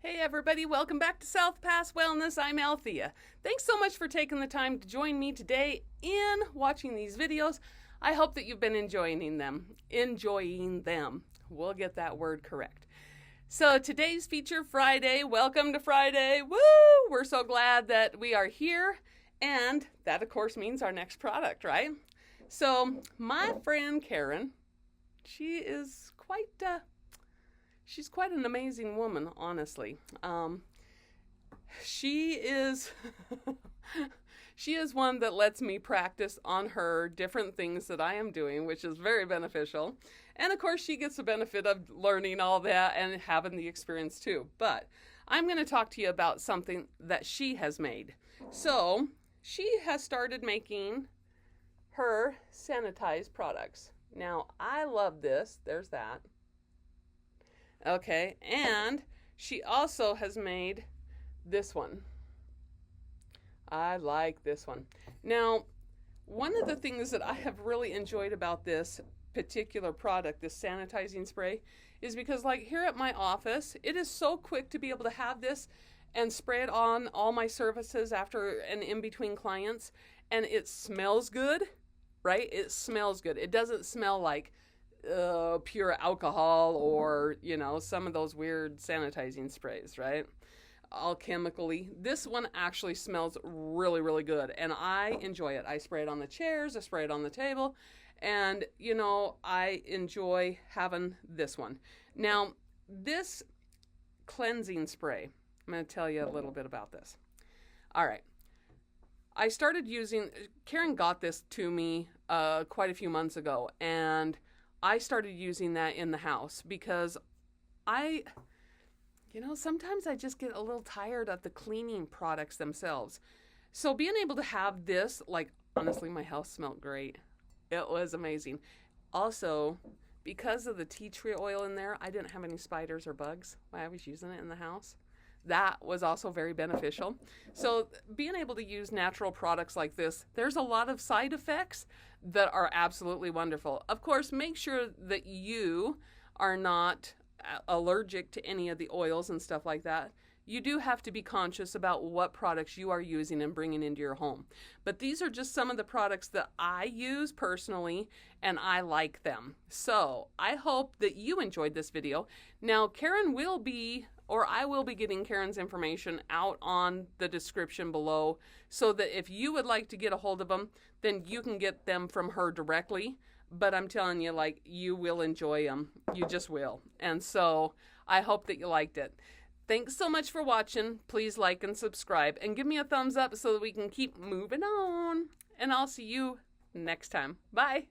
Hey everybody, welcome back to South Pass Wellness. I'm Althea. Thanks so much for taking the time to join me today in watching these videos. I hope that you've been enjoying them. We'll get that word correct. So today's Feature Friday. Welcome to Friday. Woo! We're so glad that we are here. And that of course means our next product, right? So my friend Karen, she's quite an amazing woman, honestly. She is she is one that lets me practice on her different things that I am doing, which is very beneficial. And of course, she gets the benefit of learning all that and having the experience too. But I'm going to talk to you about something that she has made. So she has started making her sanitized products. Now, I love this. There's that. Okay, and she also has made this one. I like this one. Now, one of the things that I have really enjoyed about this particular product, this sanitizing spray, is because like here at my office, it is so quick to be able to have this and spray it on all my services after and in between clients, and it smells good, right? It smells good. It doesn't smell like pure alcohol or, some of those weird sanitizing sprays, right? All chemically. This one actually smells really, really good, and I enjoy it. I spray it on the chairs, I spray it on the table, and, I enjoy having this one. Now, this cleansing spray, I'm going to tell you a little bit about this. All right. I started using, Karen got this to me quite a few months ago, and I started using that in the house because sometimes I just get a little tired of the cleaning products themselves. So being able to have this, honestly, my house smelled great. It was amazing. Also, because of the tea tree oil in there, I didn't have any spiders or bugs while I was using it in the house. That was also very beneficial. So being able to use natural products like this, there's a lot of side effects that are absolutely wonderful. Of course, make sure that you are not allergic to any of the oils and stuff like that. You do have to be conscious about what products you are using and bringing into your home. But these are just some of the products that I use personally, and I like them. So I hope that you enjoyed this video. Now, I will be getting Karen's information out on the description below so that if you would like to get a hold of them, then you can get them from her directly. But I'm telling you, you will enjoy them. You just will. And so I hope that you liked it. Thanks so much for watching. Please like and subscribe and give me a thumbs up so that we can keep moving on. And I'll see you next time. Bye.